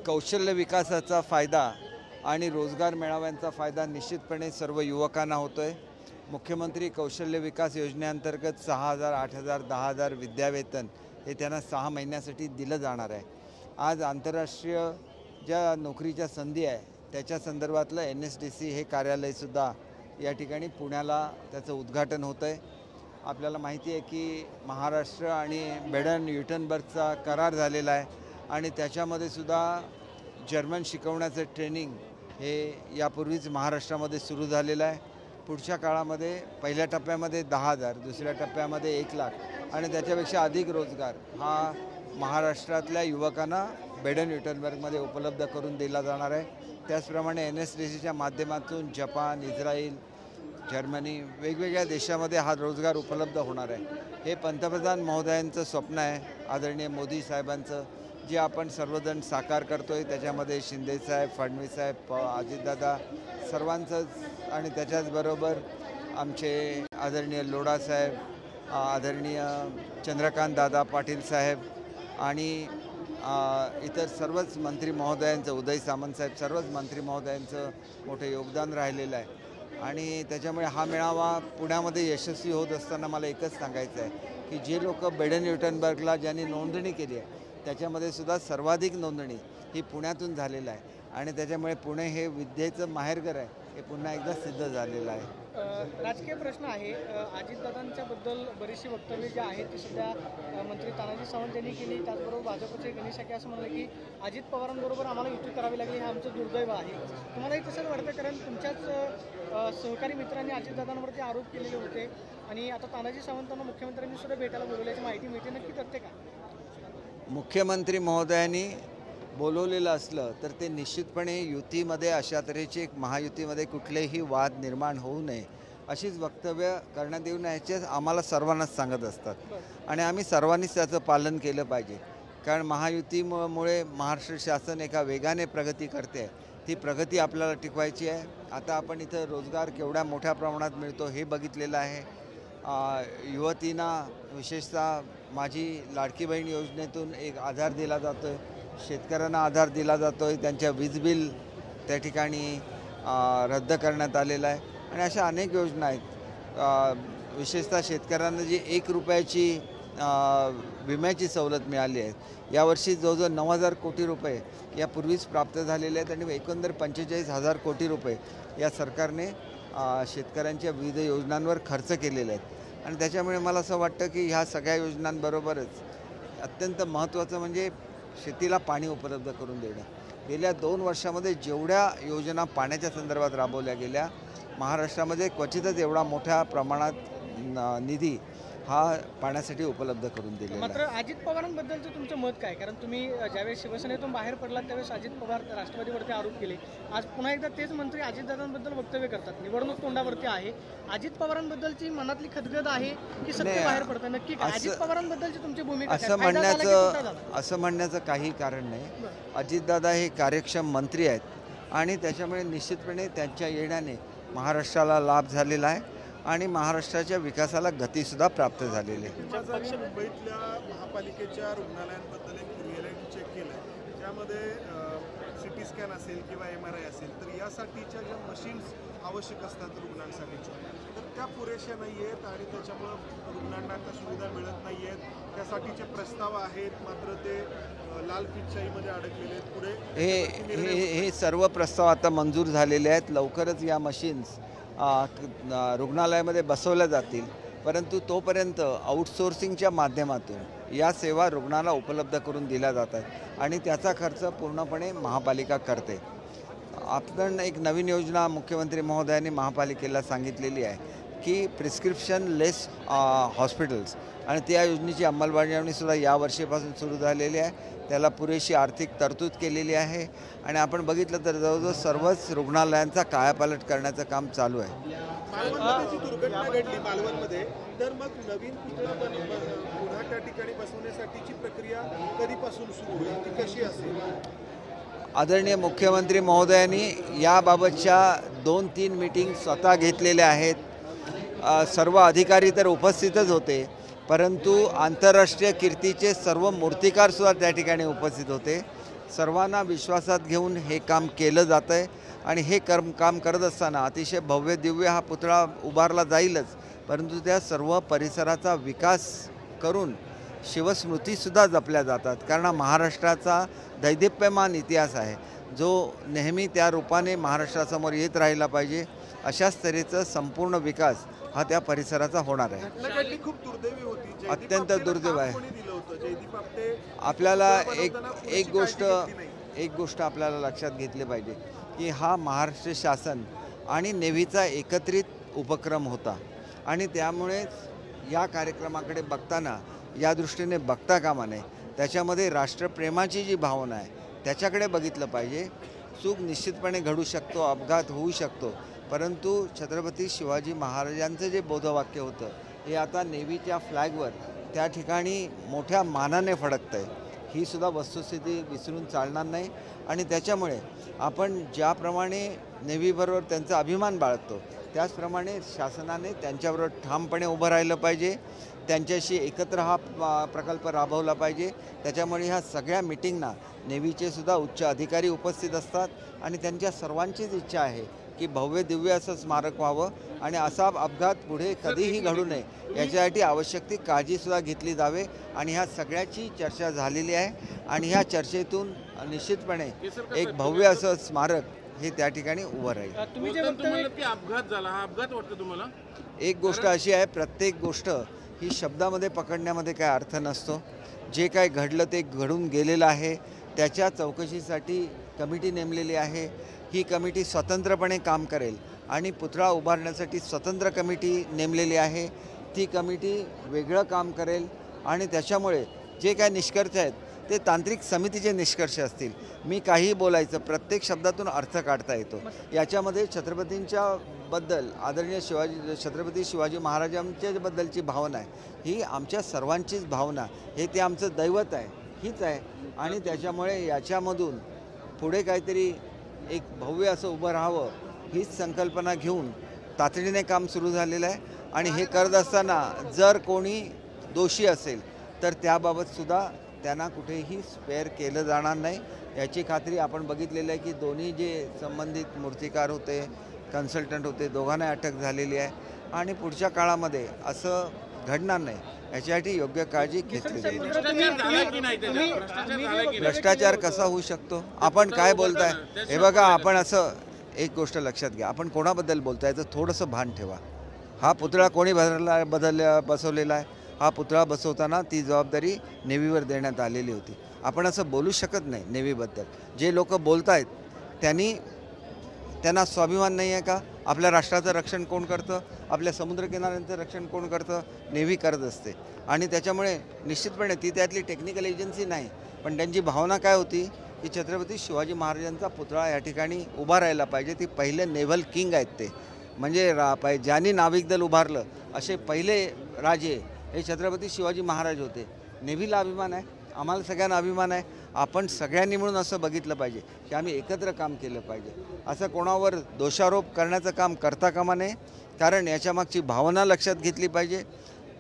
कौशल्य विकासाचा फायदा आणि रोजगार मेळाव्यांचा फायदा निश्चितपणे सर्व युवकांना होतोय। मुख्यमंत्री कौशल्य विकास योजनेअंतर्गत 6,000, 8,000, 10,000 विद्यावेतन हे त्यांना 6 महिन्यासाठी दिलं जाणार आहे। आज आंतरराष्ट्रीय ज्या नोकरीच्या संधी आहे त्याच्या संदर्भातलं NSDC हे कार्यालयसुद्धा या ठिकाणी पुण्याला त्याचं उद्घाटन होतं आहे। आपल्याला माहिती आहे की महाराष्ट्र आणि बेडन न्यूटनबर्गचा करार झालेला आहे आणि त्याच्यामध्ये सुद्धा जर्मन शिकवण्याचं ट्रेनिंग हे यापूर्वीच महाराष्ट्रामध्ये सुरू झालेलं आहे। पुढच्या काळामध्ये पहिल्या टप्प्यामध्ये 10,000, दुसऱ्या टप्प्यामध्ये 1,00,000 आणि त्याच्यापेक्षा अधिक रोजगार हा महाराष्ट्रातल्या युवकांना बेडन न्यूटनबर्गमध्ये उपलब्ध करून दिला जाणार आहे। त्याचप्रमाणे NSDCच्या माध्यमातून जपान, इस्रायल, जर्मनी वेगवेगळ्या देशामध्ये हा रोजगार उपलब्ध होणार आहे। हे पंतप्रधान महोदयांचं स्वप्न आहे, आदरणीय मोदी साहेबांचं, जे आपण सर्वजण साकार करतोय। त्याच्यामध्ये शिंदे साहेब, फडणवीस साहेब, अजितदादा सर्वांचंच आणि त्याच्याचबरोबर आमचे आदरणीय लोढा साहेब, आदरणीय चंद्रकांत दादा पाटील साहेब आणि इतर सर्वच मंत्री महोदयांचं, उदय सामंत साहेब, सर्वच मंत्री महोदयांचं मोठं योगदान राहिलेलं आहे। आणि त्याच्यामुळे हा मेळावा पुण्यामध्ये यशस्वी होत असताना मला एकच सांगायचं आहे की जे लोक बेडन न्यूटनबर्गला ज्यांनी नोंदणी केली आहे त्याच्यामध्ये सुद्धा सर्वाधिक नोंदणी ही पुण्यातून झालेलं आहे आणि त्याच्यामुळे पुणे हे विद्येचं माहेरघर आहे हे पुन्हा एकदा सिद्ध झालेलं आहे। राजकीय प्रश्न आहे, अजितदादांच्याबद्दल बरीचशी वक्तव्य जी आहेत ती सध्या मंत्री तानाजी सावंत यांनी केली। त्याचबरोबर भाजपचे गणेश शाखे असं म्हणलं की अजित पवारांबरोबर आम्हाला युती करावी लागली, हे आमचं दुर्दैव आहे। तुम्हालाही तसंच वाटतं? कारण तुमच्याच सहकारी मित्रांनी अजितदादांवरती आरोप केलेले होते आणि आता तानाजी सावंतांना मुख्यमंत्र्यांनी सुद्धा भेटायला बोलवल्याची माहिती मिळते, नक्की तथ्य काय? मुख्यमंत्री महोदयांनी बोलवलेलं असलं तर ते निश्चितपणे युतीमध्ये अशा तऱ्हेचे एक महायुतीमध्ये कुठलेही वाद निर्माण होऊ नये अशीच वक्तव्य करण्यात येऊ नये आम्हाला सर्वांनाच सांगत असतात आणि आम्ही सर्वांनीच त्याचं पालन केलं पाहिजे। कारण महायुतीमुळे महाराष्ट्र शासन एका वेगाने प्रगती करते, ती प्रगती आपल्याला टिकवायची आहे। आता आपण इथं रोजगार केवढ्या मोठ्या प्रमाणात मिळतो हे बघितलेलं आहे। युवतींना विशेषतः माझी लाडकी बहीण योजनेतून एक आधार दिला जातो आहे, शेतकऱ्यांना आधार दिला जातो आहे, त्यांच्या वीज बिल त्या ठिकाणी रद्द करण्यात आलेलं आहे आणि अशा अनेक योजना आहेत। विशेषतः शेतकऱ्यांना जी 1 रुपयाची विम्याची सवलत मिळाली आहे, यावर्षी जवळजवळ 9,000 कोटी रुपये यापूर्वीच प्राप्त झालेले आहेत आणि एकंदर 45,000 कोटी रुपये या सरकारने शेतकऱ्यांच्या विविध योजनांवर खर्च केलेले आहेत आणि त्याच्यामुळे मला असं वाटतं की ह्या सगळ्या योजनांबरोबरच अत्यंत महत्त्वाचं म्हणजे शेतीला पाणी उपलब्ध करून देणं। गेल्या 2 वर्षामध्ये जेवढ्या योजना पाण्याच्या संदर्भात राबवल्या गेल्या महाराष्ट्रामध्ये क्वचितच एवढा मोठ्या प्रमाणात निधी हा पाण्यासाठी उपलब्ध करून दिलेला आहे। मात्र अजित पवारांबद्दलचं तुमचं मत काय? कारण तुम्ही ज्यावेळेस शिवसेनेतून बाहेर पडलात त्यावेळेस अजित पवार राष्ट्रवादीवरती आरोप केले, आज पुन्हा एकदा तेच मंत्री अजितदादांबद्दल वक्तव्य करतात, निवडणूक तोंडावरती आहे। अजित पवारांबद्दलची मनातली खदगद आहे की सत्य बाहेर पडतं, नक्की काय अजित पवारांबद्दलची तुमची भूमिका? असं म्हणण्याचं काही कारण नाही। अजितदादा हे कार्यक्षम मंत्री आहेत आणि त्याच्यामुळे निश्चितपणे त्यांच्या येण्याने महाराष्ट्राला लाभ झालेला आहे आणि महाराष्ट्राच्या विकासाला गतीसुद्धा प्राप्त झालेली आहे। मुंबईतल्या महापालिकेच्या रुग्णालयांबद्दल एक रिअलिटी चेक केलं आहे, ज्यामध्ये CT स्कॅन असेल किंवा MRI असेल तर यासाठीच्या ज्या मशीन्स आवश्यक असतात रुग्णांसाठीच्या तर त्या पुरेशा नाही आहेत आणि त्याच्यामुळं रुग्णांना त्या सुविधा मिळत नाही आहेत। त्यासाठीचे प्रस्ताव आहेत मात्र ते लाल फितशाहीमध्ये अडकलेले आहेत। पुढे हे सर्व प्रस्ताव आता मंजूर झालेले आहेत, लवकरच या मशीन्स रुग्णालयामध्ये बसवल्या जातील, परंतु तोपर्यंत आउटसोर्सिंगच्या माध्यमातून या सेवा रुग्णाला उपलब्ध करून दिल्या जातात आणि त्याचा खर्च पूर्णपणे महापालिका करते। आपण एक नवीन योजना मुख्यमंत्री महोदयांनी महापालिकेला सांगितलेली आहे की प्रिस्क्रिप्शन लेस हॉस्पिटल्स आणि त्या योजनेची अंमलबजावणीसुद्धा या वर्षीपासून सुरू झालेली आहे। त्याला पुरेशी आर्थिक तरतूद केलेली आहे आणि आपण बघितलं तर जवळजवळ सर्वच रुग्णालयांचा कायापालट करण्याचं काम चालू आहे। मालवणमध्ये जी दुर्घटना घडली मालवणमध्ये, तर मग नवीन पुतळा पुन्हा त्या ठिकाणी बसवण्यासाठीची प्रक्रिया कधीपासून सुरू होईल, ती कशी असेल? आदरणीय मुख्यमंत्री महोदयांनी याबाबतच्या 2-3 मीटिंग स्वतः घेतलेल्या आहेत। सर्व अधिकारी तर उपस्थितच होते, परंतु आंतरराष्ट्रीय कीर्तीचे सर्व मूर्तिकारसुद्धा त्या ठिकाणी उपस्थित होते सर्वांना विश्वासात घेऊन हे काम केलं जातं आहे आणि हे काम करत असताना अतिशय भव्य दिव्य हा पुतळा उभारला जाईलच, परंतु त्या सर्व परिसराचा विकास करून शिवस्मृतीसुद्धा जपल्या जातात. कारण हा महाराष्ट्राचा दैदिप्यमान इतिहास आहे जो नेहमी त्या रूपाने महाराष्ट्रासमोर येत राहिला पाहिजे. अशाच तऱ्हेचं संपूर्ण विकास हा त्या परिसराचा होणार आहे. घटनाघडली खूप दुर्दैवी होती. जयदीप अत्यंत आपटेला दुर्दैव आहे. काम कोणी दिलं होतं? जयदीप आपटे आपल्याला पुतळा बनवताना पुरेशी एक गोष्ट आपल्याला लक्षात घेतली पाहिजे की हा महाराष्ट्र शासन आणि नेव्हीचा एकत्रित उपक्रम होता आणि त्यामुळेच या कार्यक्रमाकडे बघताना या दृष्टीने बघता कामा नये. त्याच्यामध्ये राष्ट्रप्रेमाची जी भावना आहे त्याच्याकडे बघितलं पाहिजे. चूक निश्चितपणे घडू शकतो, अपघात होऊ शकतो, परंतु छत्रपती शिवाजी महाराजांचं जे बोधवाक्य होतं हे आता नेव्हीच्या फ्लॅगवर त्या ठिकाणी मोठ्या मानाने फडकतं आहे. ही सुद्धा वस्तुस्थिती विसरून चालणार नाही आणि त्याच्यामुळे आपण ज्याप्रमाणे नेव्हीबरोबर त्यांचा अभिमान बाळगतो त्याचप्रमाणे शासनाने त्यांच्याबरोबर ठामपणे उभं राहिलं पाहिजे. त्यांच्याशी एकत्र हा प्रकल्प राबवला पाहिजे. त्याच्यामुळे ह्या सगळ्या मिटिंगना नेव्हीचे सुद्धा उच्च अधिकारी उपस्थित असतात आणि त्यांच्या सर्वांचीच इच्छा आहे की भव्य दिव्य असं स्मारक व्हावं आणि असा अपघात पुढे कधीही घडू नये याच्यासाठी आवश्यक ती काळजीसुद्धा घेतली जावे. आणि ह्या सगळ्याची चर्चा झालेली आहे आणि ह्या चर्चेतून निश्चितपणे एक भव्य असं स्मारक हे त्या ठिकाणी उभं राहील. तुम्ही जे अपघात झाला, हा अपघात वाटतो तुम्हाला? एक गोष्ट अशी आहे, प्रत्येक गोष्ट ही शब्दामध्ये पकडण्यामध्ये काय अर्थ नसतो. जे काय घडलं ते घडून गेलेलं आहे. त्याच्या चौकशीसाठी कमिटी नेमलेली आहे. ही कमिटी स्वतंत्रपणे काम करेल आणि पुतळा उभारण्यासाठी स्वतंत्र कमिटी नेमलेली आहे. ती कमिटी वेगळं काम करेल आणि त्याच्यामुळे जे काय निष्कर्ष आहेत ते तांत्रिक समितीचे निष्कर्ष असतील. मी काही बोलायचं, प्रत्येक शब्दातून अर्थ काढता येतो. याच्यामध्ये छत्रपतींच्या बद्दल आदरणीय छत्रपती शिवाजी महाराजांच्या बद्दलची भावना आहे ही आमच्या सर्वांचीच भावना, हे ते आमचं दैवत आहे, हीच आहे. आणि त्याच्यामुळे याच्यामधून पुढे काहीतरी एक भव्य असं उभं राहावं हीच संकल्पना घेऊन तातडीने काम सुरू झालेलं आहे. आणि हे करत असताना जर कोणी दोषी असेल तर त्याबाबतसुद्धा त्यांना कुठेही स्पेअर केलं जाणार नाही याची खात्री आपण बघितलेलं आहे की दोन्ही जे संबंधित मूर्तिकार होते, कन्सल्टंट होते, दोघांना अटक झालेली आहे आणि पुढच्या काळामध्ये असं घडणार नाही याच्यासाठी योग्य काळजी घेतली जाईल. भ्रष्टाचार कसा होऊ शकतो? आपण काय बोलताय? हे बघा, आपण असं एक गोष्ट लक्षात घ्या, आपण कोणाबद्दल बोलताय तर थोडंसं भान ठेवा. हा पुतळा कोणी बसवलेला आहे? हा पुतळा बसवताना ती जबाबदारी नेव्हीवर देण्यात आलेली होती. आपण असं बोलू शकत नाही नेव्हीबद्दल. जे लोक बोलत आहेत त्यांना स्वाभिमान नाही आहे का? आपल्या राष्ट्राचं रक्षण कोण करतं? आपल्या समुद्रकिनाऱ्यांचं रक्षण कोण करतं? नेव्ही करत असते. आणि त्याच्यामुळे निश्चितपणे ती त्यातली टेक्निकल एजन्सी नाही, पण त्यांची भावना काय होती की छत्रपती शिवाजी महाराजांचा पुतळा या ठिकाणी उभा राहायला पाहिजे. ती पहिले नेव्हल किंग आहेत ते, म्हणजे ज्यांनी नाविक दल उभारलं असे पहिले राजे हे छत्रपती शिवाजी महाराज होते. नेव्हीला अभिमान आहे, आम्हाला सगळ्यांना अभिमान आहे. आपण सगळ्यांनी मिळून असं बघितलं पाहिजे की आम्ही एकत्र काम केलं पाहिजे. असं कोणावर दोषारोप करण्याचं काम करता कामा नये, कारण याच्यामागची भावना लक्षात घेतली पाहिजे.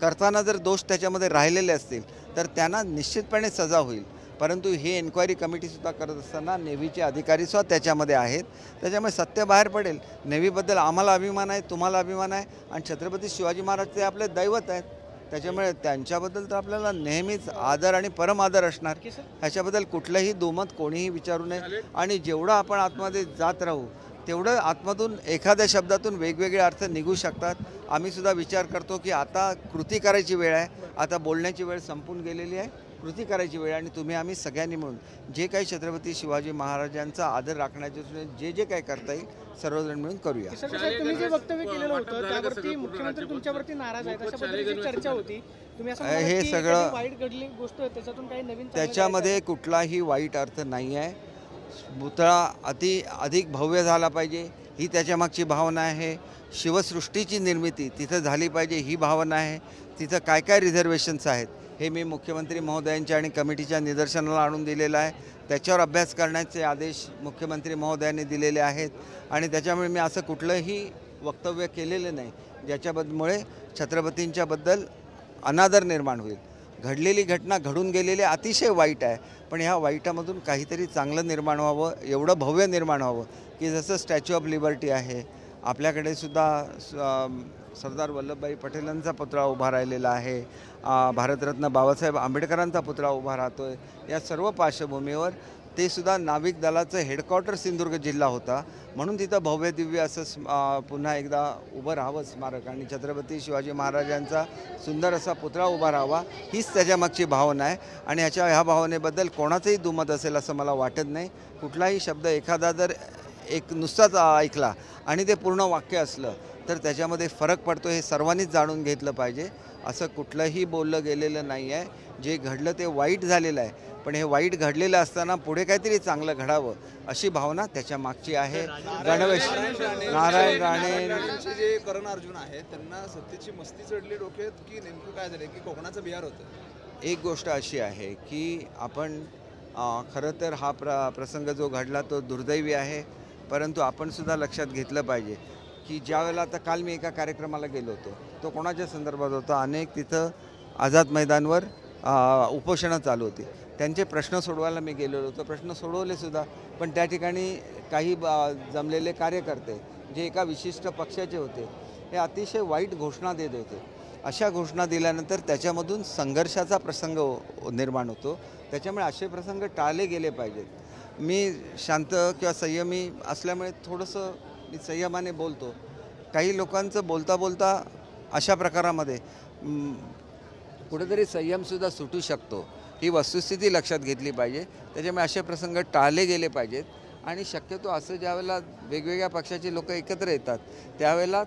करताना जर दोष त्याच्यामध्ये राहिलेले असतील तर त्यांना निश्चितपणे सजा होईल. परंतु हे एन्क्वायरी कमिटीसुद्धा करत असताना नेव्हीचे अधिकारीसुद्धा त्याच्यामध्ये आहेत. त्याच्यामुळे सत्य बाहेर पडेल. नेव्हीबद्दल आम्हाला अभिमान आहे, तुम्हाला अभिमान आहे आणि छत्रपती शिवाजी महाराज ते आपले दैवत आहेत. त्याच्यामुळे त्यांच्याबद्दल तर आपल्याला नेहमीच आदर आणि परम आदर असणार. ह्याच्याबद्दल कुठलंही दुमत कोणीही विचारू नये. आणि जेवढं आपण आतमध्ये जात राहू तेवढं आतमधून एखाद्या शब्दातून वेगवेगळे अर्थ निघू शकतात. आम्हीसुद्धा विचार करतो की आता कृती करायची वेळ आहे. आता बोलण्याची वेळ संपून गेलेली आहे, कृती करायची वेळ. आणि आम्ही सगळ्यांनी मिळून जे काही छत्रपती शिवाजी महाराजांचा आदर राखण्याचे जे जे काही करता येईल सर्वजण मिळून करूया. तुम्ही जे वक्तव्य केलेलं होतं त्यावरती मुख्यमंत्री तुमच्यावरती नाराज आहेत अशा पद्धतीची चर्चा होती. तुम्ही असं हे सगळं वाईट घडली गोष्ट त्याच्यातून काही नवीन त्याच्यामध्ये कुठलाही वाईट अर्थ नाही आहे. पुतळा अधिक भव्य झाला पाहिजे ही त्याच्यामागची भावना आहे. शिवसृष्टीची निर्मिती तिथं झाली पाहिजे ही भावना आहे. तिथं काय काय रिझर्वेशन्स आहेत हे मी मुख्यमंत्री महोदयांच्या आणि कमिटीच्या निदर्शनाला आणून दिलेलं आहे. त्याच्यावर अभ्यास करण्याचे आदेश मुख्यमंत्री महोदयांनी दिलेले आहेत. आणि त्याच्यामुळे मी असं कुठलंही वक्तव्य केलेलं नाही ज्याच्यामुळे छत्रपतींच्याबद्दल अनादर निर्माण होईल. घडलेली घटना घडून गेलेली अतिशय वाईट आहे, पण ह्या वाईटामधून काहीतरी चांगलं निर्माण व्हावं, एवढं भव्य निर्माण व्हावं की जसं स्टॅच्यू ऑफ लिबर्टी आहे, आपल्याकडे सुद्धा सरदार वल्लभभाई पटेलांचा पुतळा उभा राहिलेला आहे, भारतरत्न बाबासाहेब आंबेडकरांचा पुतळा उभा राहतो आहे. या सर्व पार्श्वभूमीवर ते सुद्धा नाविक दलाचं हेडक्वार्टर सिंधुदुर्ग जिल्हा होता, म्हणून तिथं भव्य दिव्य असं पुन्हा एकदा उभं राहावं स्मारक आणि छत्रपती शिवाजी महाराजांचा सुंदर असा पुतळा उभा राहावा, हीच त्याच्यामागची भावना आहे. आणि ह्या भावनेबद्दल कोणाचंही दुमत असेल असं मला वाटत नाही. कुठलाही शब्द एखादा जर नुसताच ऐकला आणि ते पूर्ण वाक्य असलं तर त्याच्यामध्ये फरक पडतो, हे सर्वांनीच जाणून घेतलं पाहिजे. असं कुठलंही बोललं गेलेलं नाही आहे. जे घडलं ते वाईट झालेलं आहे, पण हे वाईट घडलेलं असताना पुढे काहीतरी चांगलं घडावं अशी भावना त्याच्या मागची आहे. गणवेश नारायण राणे जे करण अर्जुन आहे त्यांना सत्तेची मस्ती चढली डोक्यात की नेमकं काय झालं की कोकणाचं बिहार होतं? एक गोष्ट अशी आहे की आपण खरं तर हा प्रसंग जो घडला तो दुर्दैवी आहे, परंतु आपण सुद्धा लक्षात घेतलं पाहिजे की ज्यावेळेला आता काल मी एका कार्यक्रमाला गेलो होतो, तो कोणाच्या संदर्भात होता, अनेक तिथं आझाद मैदानवर उपोषणं चालू होती, त्यांचे प्रश्न सोडवायला मी गेलेलो होतो, प्रश्न सोडवलेसुद्धा, पण त्या ठिकाणी काही जमलेले कार्यकर्ते जे एका विशिष्ट पक्षाचे होते हे अतिशय वाईट घोषणा देत होते. अशा घोषणा दिल्यानंतर त्याच्यामधून संघर्षाचा प्रसंग निर्माण होतो, त्याच्यामुळे असे प्रसंग टाळले गेले पाहिजेत. मी शांत किंवा संयमी असल्यामुळे थोडंसं मी संयमाने बोलतो. काही लोकांचं बोलता बोलता अशा प्रकारामध्ये कुठेतरी संयमसुद्धा सुटू शकतो, ही वस्तुस्थिती लक्षात घेतली पाहिजे. त्याच्यामुळे असे प्रसंग टाळले गेले पाहिजेत आणि शक्यतो असं ज्यावेळेला वेगवेगळ्या पक्षाचे लोक एकत्र येतात त्यावेळेला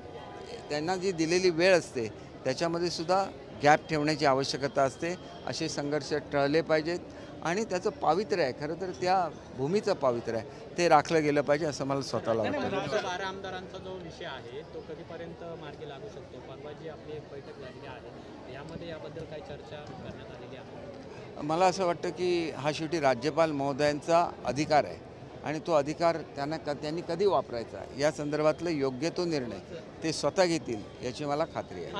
त्यांना जी दिलेली वेळ असते त्याच्यामध्ये सुद्धा गॅप ठेवण्याची आवश्यकता असते. असे संघर्ष टळले पाहिजेत आणि त्याचं पावित्र्य आहे, खरं तर त्या भूमीचं पावित्र्य आहे, ते राखलं गेलं पाहिजे असं मला स्वतःला वाटतं. 12 आमदारांचा जो विषय आहे तो कधीपर्यंत मार्गी लागू शकतो? परवा जी आपली एक बैठक झालेली आहे यामध्ये याबद्दल काही चर्चा करण्यात आलेली आहे? मला असं वाटतं की हा शेवटी राज्यपाल महोदयांचा अधिकार आहे आणि तो अधिकार त्यांनी कधी वापरायचा या संदर्भातलं योग्य तो निर्णय ते स्वतः घेतील याची मला खात्री आहे.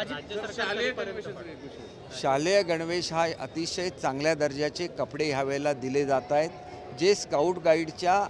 शालेय गणवेश हा अतिशय चांगल्या दर्जाचे कपडे ह्यावेळेला दिले जात आहेत, जे स्काउट गाईडच्या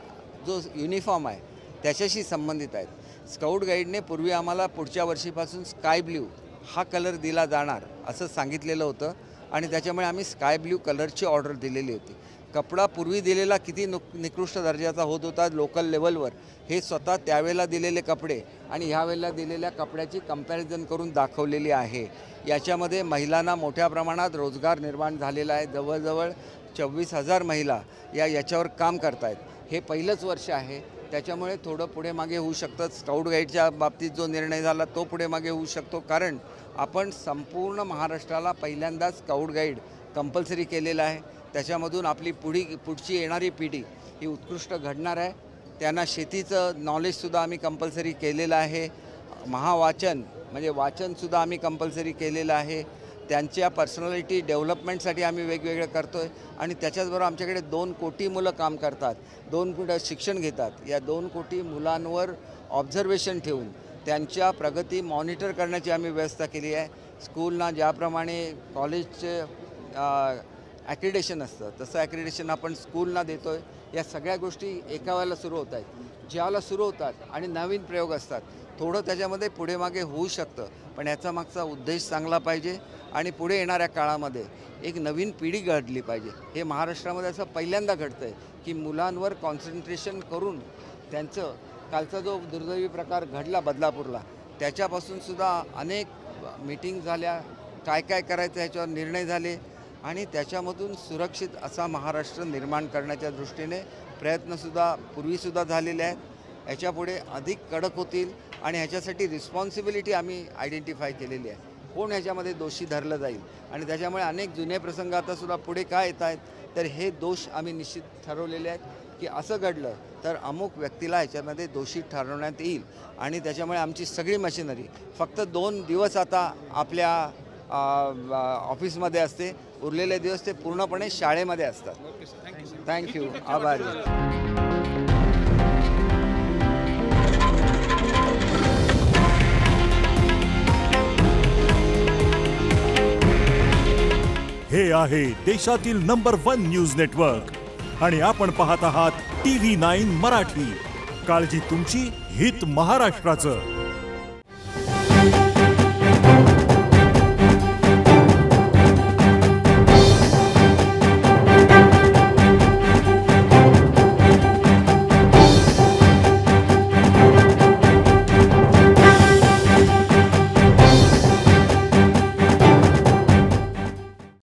जो युनिफॉर्म आहे त्याच्याशी संबंधित आहेत. स्काउट गाईडने पूर्वी आम्हाला पुढच्या वर्षीपासून स्काय ब्ल्यू हा कलर दिला जाणार असं सांगितलेलं होतं आणि त्याच्यामुळे आम्ही स्काय ब्ल्यू कलरची ऑर्डर दिलेली होती. कपडा पूर्वी दिलेला किती निकृष्ट दर्जाचा होत होता लोकल लेवलवर, हे स्वतः त्यावेळेला दिलेले कपडे आणि ह्यावेळेला दिलेल्या कपड्याची कंपॅरिझन करून दाखवलेली आहे. याच्यामध्ये महिलांना मोठ्या प्रमाणात रोजगार निर्माण झालेला आहे. जवळजवळ 24,000 महिला याच्यावर काम करत आहेत. हे पहिलंच वर्ष आहे, त्याच्यामुळे थोडं पुढे मागे होऊ शकतं. स्काउट गाईडच्या बाबतीत जो निर्णय झाला तो पुढे मागे होऊ शकतो, कारण आपण संपूर्ण महाराष्ट्राला पहिल्यांदाच स्काउट गाईड कंपल्सरी केलेला आहे. त्याच्यामधून आपली पुढची येणारी पिढी ही उत्कृष्ट घडणार आहे. त्यांना शेतीचं नॉलेजसुद्धा आम्ही कंपल्सरी केलेलं आहे. महावाचन म्हणजे वाचनसुद्धा आम्ही कंपल्सरी केलेलं आहे. त्यांच्या पर्सनॅलिटी डेव्हलपमेंटसाठी आम्ही वेगवेगळं करतो आहे आणि त्याच्याचबरोबर आमच्याकडे 2 कोटी मुलं काम करतात, 2 कोटी शिक्षण घेतात. या 2 कोटी मुलांवर ऑब्झर्वेशन ठेवून त्यांच्या प्रगती मॉनिटर करण्याची आम्ही व्यवस्था केली आहे. स्कूलना ज्याप्रमाणे कॉलेजचे ॲक्रिडेशन असतं तसं ॲक्रिडेशन आपण स्कूलना देतो आहे. या सगळ्या गोष्टी एका वेळेला सुरू होत आहेत. ज्यावेळेला सुरू होतात आणि नवीन प्रयोग असतात, थोडं त्याच्यामध्ये पुढे मागे होऊ शकतं, पण याचा मागचा उद्देश चांगला पाहिजे आणि पुढे येणाऱ्या काळामध्ये एक नवीन पिढी घडली पाहिजे. हे महाराष्ट्रामध्ये असं पहिल्यांदा घडतं आहे की मुलांवर कॉन्सन्ट्रेशन करून त्यांचं कालचा जो दुर्दैवी प्रकार घडला बदलापूरला त्याच्यापासूनसुद्धा अनेक मीटिंग झाल्या, काय काय करायचं ह्याच्यावर निर्णय झाले आणि त्याच्यामधून सुरक्षित असा महाराष्ट्र निर्माण करण्याच्या दृष्टीने प्रयत्नसुद्धा पूर्वीसुद्धा झालेले आहेत. ह्याच्यापुढे अधिक कडक होतील आणि ह्याच्यासाठी रिस्पॉन्सिबिलिटी आम्ही आयडेंटिफाय केलेली आहे. कोण ह्याच्यामध्ये दोषी धरलं जाईल आणि त्याच्यामुळे अनेक जुने प्रसंग आतासुद्धा पुढे काय येत आहेत, तर हे दोष आम्ही निश्चित ठरवलेले आहेत की असं घडलं तर अमुक व्यक्तीला ह्याच्यामध्ये दोषी ठरवण्यात येईल आणि त्याच्यामुळे आमची सगळी मशिनरी फक्त 2 दिवस आता आपल्या ऑफिसमध्ये असते, उरलेले दिवस ते पूर्णपणे शाळेमध्ये असतात. थँक्यू, आभारी. हे आहे देशातील नंबर 1 न्यूज नेटवर्क आणि आपण पाहत आहात TV9 मराठी. काळजी तुमची, हित महाराष्ट्राचं.